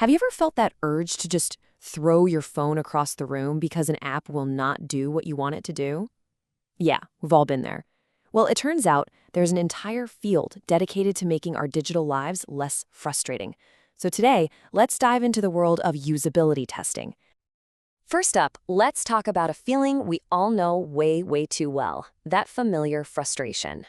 Have you ever felt that urge to just throw your phone across the room because an app will not do what you want it to do? Yeah, we've all been there. Well, it turns out there's an entire field dedicated to making our digital lives less frustrating. So today, let's dive into the world of usability testing. First up, let's talk about a feeling we all know way too well, that familiar frustration.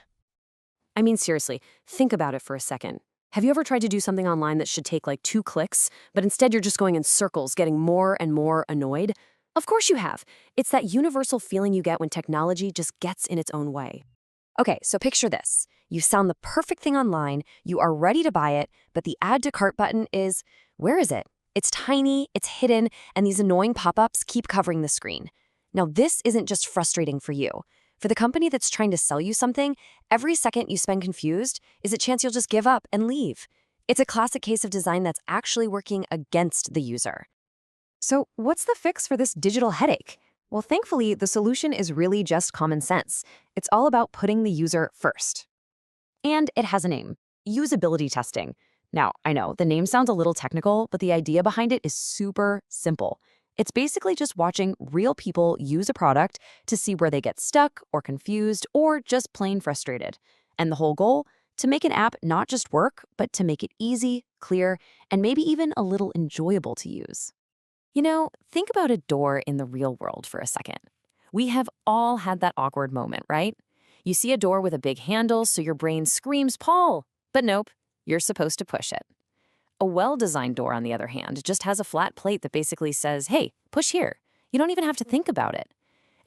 I mean, seriously, think about it for a second. Have you ever tried to do something online that should take like 2 clicks, but instead you're just going in circles, getting more and more annoyed? Of course you have. It's that universal feeling you get when technology just gets in its own way. Okay, so picture this. You found the perfect thing online, you are ready to buy it, but the add to cart button is, where is it? It's tiny, it's hidden, and these annoying pop-ups keep covering the screen. Now, this isn't just frustrating for you. For the company that's trying to sell you something, every second you spend confused is a chance you'll just give up and leave. It's a classic case of design that's actually working against the user. So what's the fix for this digital headache? Well, thankfully, the solution is really just common sense. It's all about putting the user first. And it has a name, usability testing. Now, I know the name sounds a little technical, but the idea behind it is super simple. It's basically just watching real people use a product to see where they get stuck or confused or just plain frustrated. And the whole goal? To make an app not just work, but to make it easy, clear, and maybe even a little enjoyable to use. You know, think about a door in the real world for a second. We have all had that awkward moment, right? You see a door with a big handle, so your brain screams, "Paul!" But nope, you're supposed to push it. A well-designed door, on the other hand, just has a flat plate that basically says, hey, push here. You don't even have to think about it.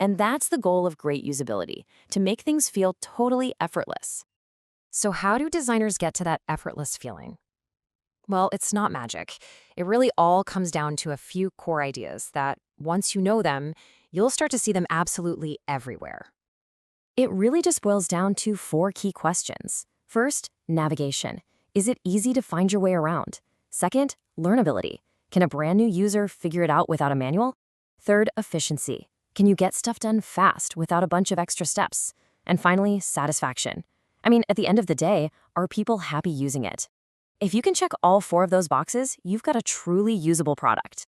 And that's the goal of great usability, to make things feel totally effortless. So how do designers get to that effortless feeling? Well, it's not magic. It really all comes down to a few core ideas that, once you know them, you'll start to see them absolutely everywhere. It really just boils down to 4 key questions. First, navigation. Is it easy to find your way around? Second, learnability. Can a brand new user figure it out without a manual? Third, efficiency. Can you get stuff done fast without a bunch of extra steps? And finally, satisfaction. I mean, at the end of the day, are people happy using it? If you can check all 4 of those boxes, you've got a truly usable product.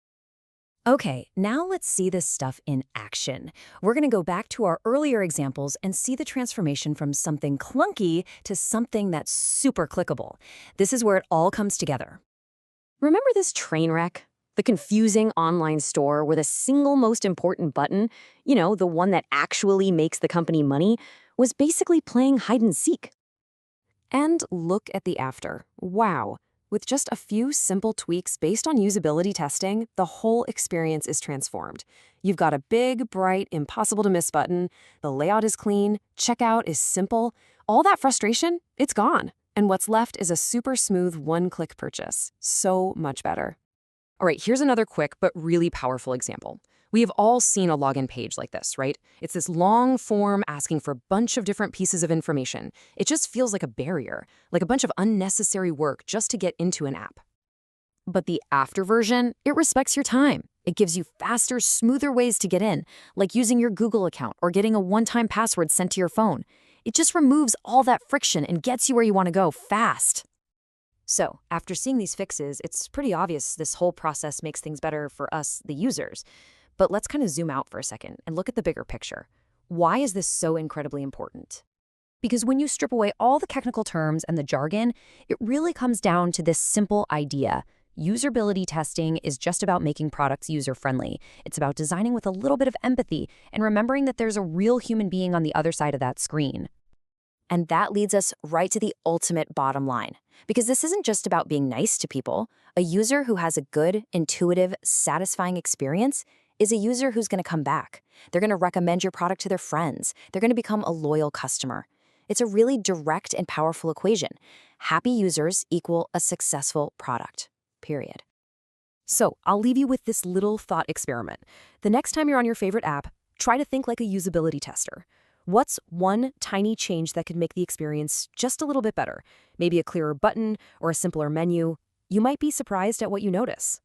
Okay, now let's see this stuff in action. We're going to go back to our earlier examples and see the transformation from something clunky to something that's super clickable. This is where it all comes together. Remember this train wreck? The confusing online store where the single most important button, the one that actually makes the company money, was basically playing hide and seek. And look at the after. Wow. With just a few simple tweaks based on usability testing, the whole experience is transformed. You've got a big, bright, impossible-to-miss button, the layout is clean, checkout is simple. All that frustration, it's gone. And what's left is a super smooth one-click purchase. So much better. All right, here's another quick but really powerful example. We have all seen a login page like this, right? It's this long form asking for a bunch of different pieces of information. It just feels like a barrier, like a bunch of unnecessary work just to get into an app. But the after version, it respects your time. It gives you faster, smoother ways to get in, like using your Google account or getting a one-time password sent to your phone. It just removes all that friction and gets you where you want to go fast. So, after seeing these fixes, it's pretty obvious this whole process makes things better for us, the users. But let's kind of zoom out for a second and look at the bigger picture. Why is this so incredibly important? Because when you strip away all the technical terms and the jargon, it really comes down to this simple idea. Usability testing is just about making products user-friendly. It's about designing with a little bit of empathy and remembering that there's a real human being on the other side of that screen. And that leads us right to the ultimate bottom line. Because this isn't just about being nice to people. A user who has a good, intuitive, satisfying experience is a user who's going to come back. They're going to recommend your product to their friends. They're going to become a loyal customer. It's a really direct and powerful equation. Happy users equal a successful product, period. So I'll leave you with this little thought experiment. The next time you're on your favorite app, try to think like a usability tester. What's one tiny change that could make the experience just a little bit better? Maybe a clearer button or a simpler menu. You might be surprised at what you notice.